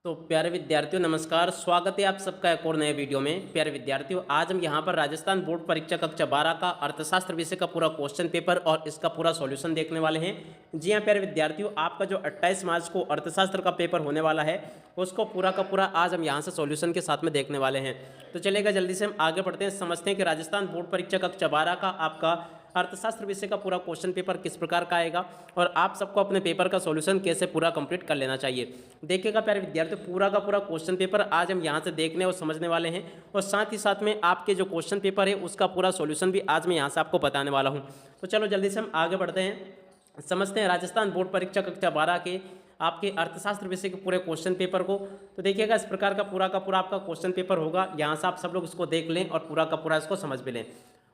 तो प्यारे विद्यार्थियों नमस्कार, स्वागत है आप सबका एक और नए वीडियो में। प्यारे विद्यार्थियों, आज हम यहाँ पर राजस्थान बोर्ड परीक्षा कक्षा 12 का अर्थशास्त्र विषय का पूरा क्वेश्चन पेपर और इसका पूरा सॉल्यूशन देखने वाले हैं। जी हाँ प्यारे विद्यार्थियों, आपका जो 28 मार्च को अर्थशास्त्र का पेपर होने वाला है उसको पूरा का पूरा आज हम यहाँ से सॉल्यूशन के साथ में देखने वाले हैं। तो चलेगा, जल्दी से हम आगे बढ़ते हैं, समझते हैं कि राजस्थान बोर्ड परीक्षा कक्षा 12 का आपका अर्थशास्त्र विषय का पूरा क्वेश्चन पेपर किस प्रकार का आएगा और आप सबको अपने पेपर का सॉल्यूशन कैसे पूरा कंप्लीट कर लेना चाहिए। देखिएगा प्यारे विद्यार्थियों, पूरा का पूरा क्वेश्चन पेपर आज हम यहाँ से देखने और समझने वाले हैं और साथ ही साथ में आपके जो क्वेश्चन पेपर है उसका पूरा सॉल्यूशन भी आज मैं यहाँ से आपको बताने वाला हूँ। तो चलो जल्दी से हम आगे बढ़ते हैं, समझते हैं राजस्थान बोर्ड परीक्षा कक्षा 12 के आपके अर्थशास्त्र विषय के पूरे क्वेश्चन पेपर को। तो देखिएगा, इस प्रकार का पूरा आपका क्वेश्चन पेपर होगा, यहाँ से आप सब लोग इसको देख लें और पूरा का पूरा इसको समझ भी लें।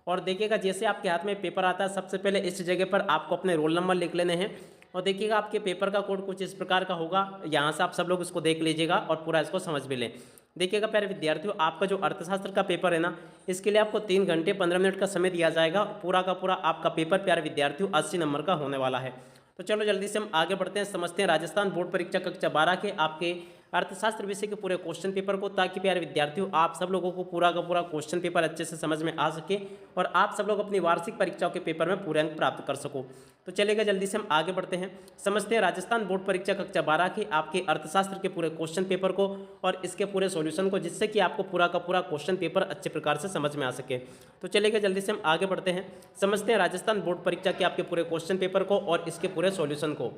और देखिएगा, जैसे आपके हाथ में पेपर आता है सबसे पहले इस जगह पर आपको अपने रोल नंबर लिख लेने हैं और देखिएगा आपके पेपर का कोड कुछ इस प्रकार का होगा, यहाँ से आप सब लोग इसको देख लीजिएगा और पूरा इसको समझ भी लें। देखिएगा प्यारे विद्यार्थियों, आपका जो अर्थशास्त्र का पेपर है ना, इसके लिए आपको 3 घंटे 15 मिनट का समय दिया जाएगा। पूरा का पूरा आपका पेपर प्यारे विद्यार्थियों 80 नंबर का होने वाला है। तो चलो जल्दी से हम आगे बढ़ते हैं, समझते हैं राजस्थान बोर्ड परीक्षा कक्षा 12 के आपके अर्थशास्त्र विषय के पूरे क्वेश्चन पेपर को, ताकि प्यारे विद्यार्थियों आप सब लोगों को पूरा का पूरा क्वेश्चन पेपर अच्छे से समझ में आ सके और आप सब लोग अपनी वार्षिक परीक्षाओं के पेपर में पूरे अंक प्राप्त कर सको। तो चलेगा, जल्दी से हम आगे बढ़ते हैं, समझते हैं राजस्थान बोर्ड परीक्षा कक्षा 12 के आपके अर्थशास्त्र के पूरे क्वेश्चन पेपर को और इसके पूरे सॉल्यूशन को, जिससे कि आपको पूरा का पूरा क्वेश्चन पेपर अच्छे प्रकार से समझ में आ सके। तो चलेगा, जल्दी से हम आगे बढ़ते हैं, समझते हैं राजस्थान बोर्ड परीक्षा के आपके पूरे क्वेश्चन पेपर को और इसके पूरे सॉल्यूशन को।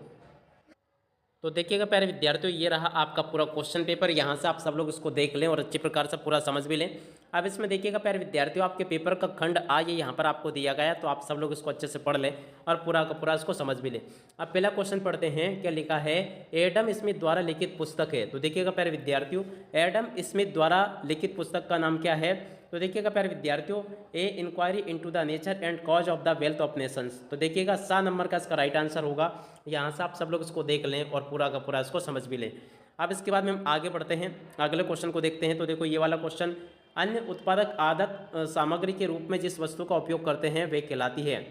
तो देखिएगा प्यारे विद्यार्थियों, ये रहा आपका पूरा क्वेश्चन पेपर, यहाँ से आप सब लोग इसको देख लें और अच्छी प्रकार से पूरा समझ भी लें। अब इसमें देखिएगा प्यारे विद्यार्थियों, आपके पेपर का खंड आ ये यहाँ पर आपको दिया गया है, तो आप सब लोग इसको अच्छे से पढ़ लें और पूरा का पूरा इसको समझ भी लें। अब पहला क्वेश्चन पढ़ते हैं, क्या लिखा है, एडम स्मिथ द्वारा लिखित पुस्तक है। तो देखिएगा प्यारे विद्यार्थियों, एडम स्मिथ द्वारा लिखित पुस्तक का नाम क्या है। तो देखिएगा प्यारे विद्यार्थियों, a inquiry into the nature and cause of the wealth of nations. तो देखिएगा 7 नंबर का इसका राइट आंसर होगा, यहाँ से आप सब लोग इसको देख लें और पूरा का पूरा इसको समझ भी लें। अब इसके बाद में हम आगे बढ़ते हैं, अगले क्वेश्चन को देखते हैं। तो देखो ये वाला क्वेश्चन, अन्य उत्पादक आदत सामग्री के रूप में जिस वस्तु का उपयोग करते हैं वे कहलाती है।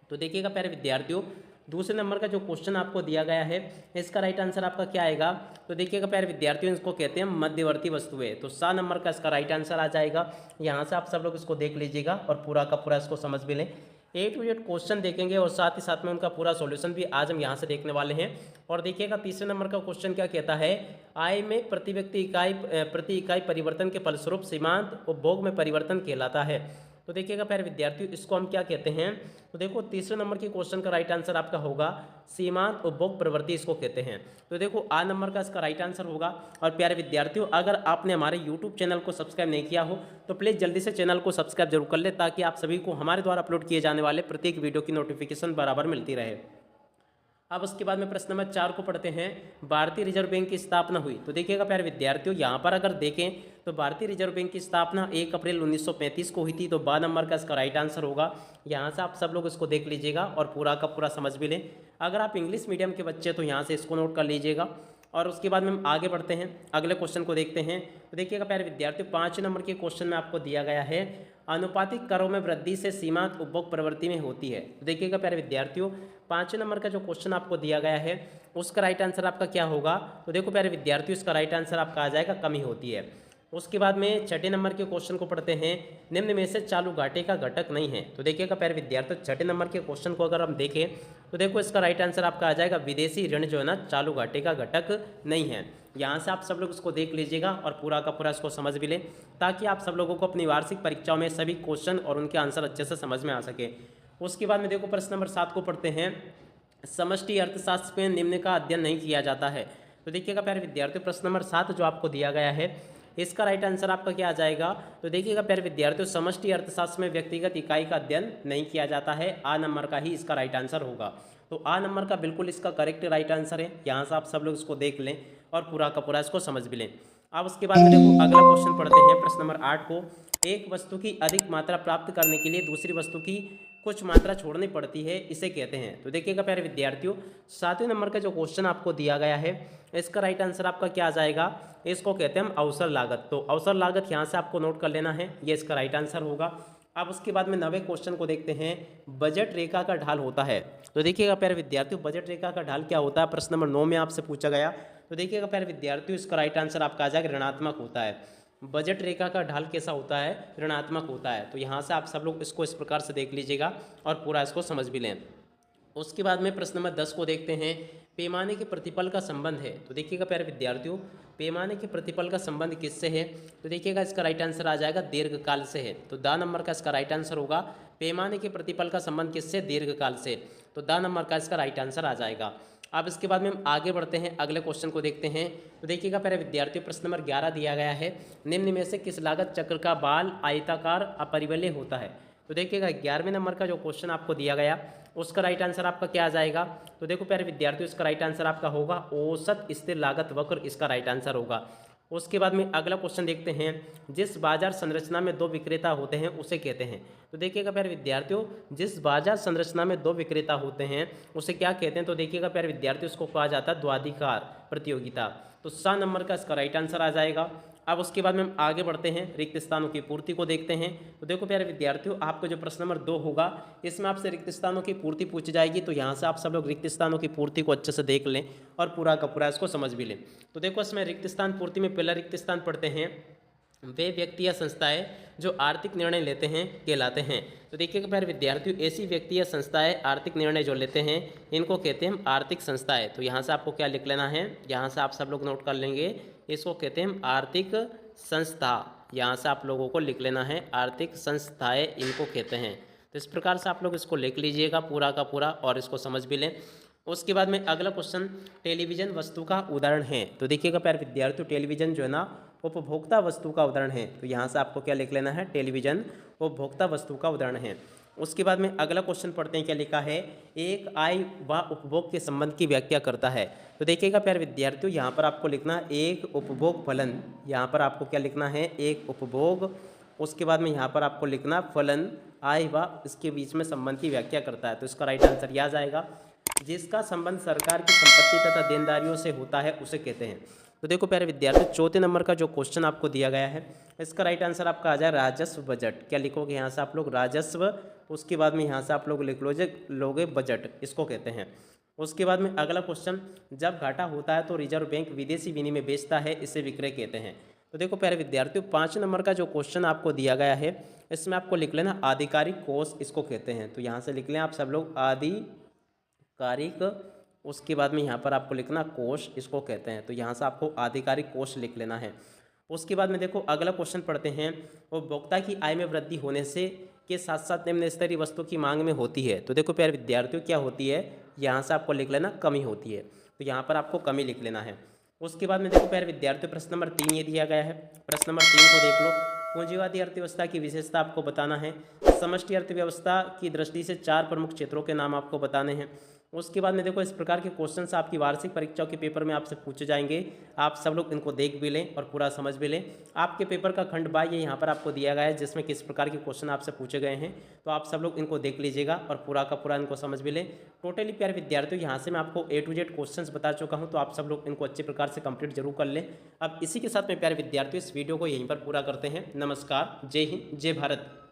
तो देखिएगा प्यारे विद्यार्थियों, दूसरे नंबर का जो क्वेश्चन आपको दिया गया है इसका राइट आंसर आपका क्या आएगा। तो देखिएगा प्यारे विद्यार्थियों, इसको कहते हैं मध्यवर्ती वस्तुएं। तो 7 नंबर का इसका राइट आंसर आ जाएगा, यहाँ से आप सब लोग इसको देख लीजिएगा और पूरा का पूरा इसको समझ भी लें। ए टू जेड क्वेश्चन देखेंगे और साथ ही साथ में उनका पूरा सॉल्यूशन भी आज हम यहाँ से देखने वाले हैं। और देखिएगा तीसरे नंबर का क्वेश्चन क्या कहता है, आय में प्रति इकाई परिवर्तन के फलस्वरूप सीमांत उपभोग में परिवर्तन कहलाता है। तो देखिएगा प्यारे विद्यार्थियों, इसको हम क्या कहते हैं। तो देखो तीसरे नंबर के क्वेश्चन का राइट आंसर आपका होगा सीमांत उपभोग प्रवृत्ति, इसको कहते हैं। तो देखो आ नंबर का इसका राइट आंसर होगा। और प्यारे विद्यार्थियों, अगर आपने हमारे यूट्यूब चैनल को सब्सक्राइब नहीं किया हो तो प्लीज़ जल्दी से चैनल को सब्सक्राइब जरूर कर ले, ताकि आप सभी को हमारे द्वारा अपलोड किए जाने वाले प्रत्येक वीडियो की नोटिफिकेशन बराबर मिलती रहे। अब उसके बाद में प्रश्न नंबर 4 को पढ़ते हैं, भारतीय रिजर्व बैंक की स्थापना हुई। तो देखिएगा प्यारे विद्यार्थियों, यहाँ पर अगर देखें तो भारतीय रिजर्व बैंक की स्थापना 1 अप्रैल 1935 को हुई थी। तो 12 नंबर का इसका राइट आंसर होगा, यहाँ से आप सब लोग इसको देख लीजिएगा और पूरा का पूरा समझ भी लें। अगर आप इंग्लिश मीडियम के बच्चे तो यहाँ से इसको नोट कर लीजिएगा। और उसके बाद में हम आगे बढ़ते हैं, अगले क्वेश्चन को देखते हैं। तो देखिएगा प्यारे विद्यार्थियों, 5 नंबर के क्वेश्चन में आपको दिया गया है, आनुपातिक करों में वृद्धि से सीमांत उपभोग प्रवृत्ति में होती है। तो देखिएगा प्यारे विद्यार्थियों, 5 नंबर का जो क्वेश्चन आपको दिया गया है उसका राइट आंसर आपका क्या होगा। तो देखो प्यारे विद्यार्थियों, इसका राइट आंसर आपका आ जाएगा कमी होती है। उसके बाद में 6 नंबर के क्वेश्चन को पढ़ते हैं, निम्न में से चालू घाटे का घटक नहीं है। तो देखिएगा प्यारे विद्यार्थियों, 6 नंबर के क्वेश्चन को अगर हम देखें तो देखो इसका राइट आंसर आपका आ जाएगा विदेशी ऋण जो है ना चालू घाटे का घटक नहीं है। यहाँ से आप सब लोग इसको देख लीजिएगा और पूरा का पूरा इसको समझ भी लें, ताकि आप सब लोगों को अपनी वार्षिक परीक्षाओं में सभी क्वेश्चन और उनके आंसर अच्छे से समझ में आ सके। उसके बाद में देखो प्रश्न नंबर 7 को पढ़ते हैं, समष्टि अर्थशास्त्र में निम्न का अध्ययन नहीं किया जाता है। तो देखिएगा प्यारे विद्यार्थियों, प्रश्न नंबर 7 जो आपको दिया गया है इसका राइट आंसर आपका क्या आ जाएगा। तो देखिएगा प्यारे विद्यार्थियों, समष्टि अर्थशास्त्र में व्यक्तिगत इकाई का अध्ययन नहीं किया जाता है, आ नंबर का ही इसका राइट आंसर होगा। तो आ नंबर का बिल्कुल इसका करेक्ट राइट आंसर है, यहाँ से आप सब लोग इसको देख लें और पूरा का पूरा इसको समझ भी लें। अब उसके बाद में देखो अगला क्वेश्चन पढ़ते हैं, प्रश्न नंबर 8 को, एक वस्तु की अधिक मात्रा प्राप्त करने के लिए दूसरी वस्तु की कुछ मात्रा छोड़नी पड़ती है, इसे कहते हैं। तो देखिएगा प्यारे विद्यार्थियों, 7वें नंबर का जो क्वेश्चन आपको दिया गया है इसका राइट आंसर आपका क्या आ जाएगा, इसको कहते हैं हम अवसर लागत। तो अवसर लागत यहाँ से आपको नोट कर लेना है, ये इसका राइट आंसर होगा। अब उसके बाद में 9वें क्वेश्चन को देखते हैं, बजट रेखा का ढाल होता है। तो देखिएगा प्यारे विद्यार्थियों, बजट रेखा का ढाल क्या होता है, प्रश्न नंबर 9 में आपसे पूछा गया। तो देखिएगा प्यारे विद्यार्थियों, इसका राइट आंसर आपका आ जाएगा ऋणात्मक होता है। बजट रेखा का ढाल कैसा होता है? ऋणात्मक होता है। तो यहाँ से आप सब लोग इसको इस प्रकार से देख लीजिएगा और पूरा इसको समझ भी लें। उसके बाद में प्रश्न नंबर 10 को देखते हैं, पैमाने के प्रतिपल का संबंध है। तो देखिएगा प्यारे विद्यार्थियों, पैमाने के प्रतिपल का संबंध किससे है? तो देखिएगा इसका राइट आंसर आ जाएगा दीर्घकाल से है। तो द नंबर का इसका राइट आंसर होगा, पैमाने के प्रतिपल का संबंध किससे? दीर्घकाल से। तो द नंबर का इसका राइट आंसर आ जाएगा। अब इसके बाद में हम आगे बढ़ते हैं, अगले क्वेश्चन को देखते हैं। तो देखिएगा प्यारे विद्यार्थियों, प्रश्न नंबर 11 दिया गया है, निम्न में से किस लागत चक्र का बाल आयताकार अपरिवलय होता है? तो देखिएगा 11वें नंबर का जो क्वेश्चन आपको दिया गया उसका राइट आंसर आपका क्या आ जाएगा? तो देखो प्यारे विद्यार्थियों, इसका राइट आंसर आपका होगा औसत स्थिर लागत वक्र, इसका राइट आंसर होगा। उसके बाद में अगला क्वेश्चन देखते हैं, जिस बाजार संरचना में दो विक्रेता होते हैं उसे कहते हैं। तो देखिएगा प्यारे विद्यार्थियों, जिस बाजार संरचना में दो विक्रेता होते हैं उसे क्या कहते हैं? तो देखिएगा प्यारे विद्यार्थियों, उसको कहा जाता है द्वंद्वाधिकार प्रतियोगिता। तो सा नंबर का इसका राइट आंसर आ जाएगा। अब उसके बाद में हम आगे बढ़ते हैं, रिक्त स्थानों की पूर्ति को देखते हैं। तो देखो प्यारे विद्यार्थियों, आपका जो प्रश्न नंबर 2 होगा इसमें आपसे रिक्त स्थानों की पूर्ति पूछी जाएगी। तो यहाँ से आप सब लोग रिक्त स्थानों की पूर्ति को अच्छे से देख लें और पूरा का पूरा इसको समझ भी लें। तो देखो इसमें रिक्त स्थान पूर्ति में पहला रिक्त स्थान पढ़ते हैं, वे व्यक्ति या संस्थाएं जो आर्थिक निर्णय लेते हैं कहलाते हैं। तो देखिएगा प्यारे विद्यार्थियों, ऐसी व्यक्ति या संस्थाएं आर्थिक निर्णय जो लेते हैं इनको कहते हैं हम आर्थिक संस्थाएं। तो यहाँ से आपको क्या लिख लेना है, यहाँ से आप सब लोग नोट कर लेंगे, इसको कहते हैं हम आर्थिक संस्था। यहाँ से आप लोगों को लिख लेना है आर्थिक संस्थाएं इनको कहते हैं। तो इस प्रकार से आप लोग इसको लिख लीजिएगा पूरा का पूरा और इसको समझ भी लें। उसके बाद में अगला क्वेश्चन, टेलीविज़न वस्तु का उदाहरण है। तो देखिएगा प्यारे विद्यार्थियों, टेलीविज़न जो है ना उपभोक्ता वस्तु का उदाहरण है। तो यहाँ से आपको क्या लिख लेना है, टेलीविज़न उपभोक्ता वस्तु का उदाहरण है। उसके बाद में अगला क्वेश्चन पढ़ते हैं, क्या लिखा है, एक आय व उपभोग के संबंध की व्याख्या करता है। तो देखिएगा प्यारे विद्यार्थियों, यहाँ पर आपको लिखना एक उपभोग फलन। यहाँ पर आपको क्या लिखना है, एक उपभोग। उसके बाद में यहाँ पर आपको लिखना फलन आय व इसके बीच में संबंध की व्याख्या करता है। तो इसका राइट आंसर यह आ जाएगा, जिसका संबंध सरकार की संपत्ति तथा देनदारियों से होता है उसे कहते हैं। तो देखो प्यारे विद्यार्थी, चौथे नंबर का जो क्वेश्चन आपको दिया गया है इसका राइट आंसर आपका आ जाए राजस्व बजट। क्या लिखोगे यहाँ से आप लोग, राजस्व। उसके बाद में यहाँ से आप लोग लिख लोगे बजट, इसको कहते हैं। उसके बाद में अगला क्वेश्चन, जब घाटा होता है तो रिजर्व बैंक विदेशी विनिमय बेचता है, इसे विक्रय कहते हैं। तो देखो प्यारे विद्यार्थियों, 5 नंबर का जो क्वेश्चन आपको दिया गया है इसमें आपको लिख लेना आधिकारिक कोष, इसको कहते हैं। तो यहाँ से लिख लें आप सब लोग आधिकारिक। उसके बाद में यहाँ पर आपको लिखना कोष, इसको कहते हैं। तो यहाँ से आपको आधिकारिक कोष लिख लेना है। उसके बाद में देखो अगला क्वेश्चन पढ़ते हैं, उपभोक्ता की आय में वृद्धि होने से के साथ साथ निम्न स्तरीय वस्तु की मांग में होती है। तो देखो प्यारे विद्यार्थियों, क्या होती है, यहाँ से आपको लिख लेना कमी होती है। तो यहाँ पर आपको कमी लिख लेना है। उसके बाद में देखो प्यारे विद्यार्थियों, प्रश्न नंबर 3 ये दिया गया है। प्रश्न नंबर 3 को देख लो, पूंजीवादी अर्थव्यवस्था की विशेषता आपको बताना है। समष्टि अर्थव्यवस्था की दृष्टि से 4 प्रमुख क्षेत्रों के नाम आपको बताने हैं। उसके बाद में देखो इस प्रकार के क्वेश्चंस आपकी वार्षिक परीक्षाओं के पेपर में आपसे पूछे जाएंगे। आप सब लोग इनको देख भी लें और पूरा समझ भी लें। आपके पेपर का खंड बाह्य यहाँ पर आपको दिया गया है जिसमें किस प्रकार के क्वेश्चन आपसे पूछे गए हैं। तो आप सब लोग इनको देख लीजिएगा और पूरा का पूरा इनको समझ भी लें। टोटली प्यारे विद्यार्थियों, यहाँ से मैं आपको A to Z क्वेश्चन बता चुका हूँ। तो आप सब लोग इनको अच्छे प्रकार से कंप्लीट जरूर कर लें। अब इसी के साथ में प्यारे विद्यार्थियों इस वीडियो को यहीं पर पूरा करते हैं। नमस्कार, जय हिंद, जय भारत।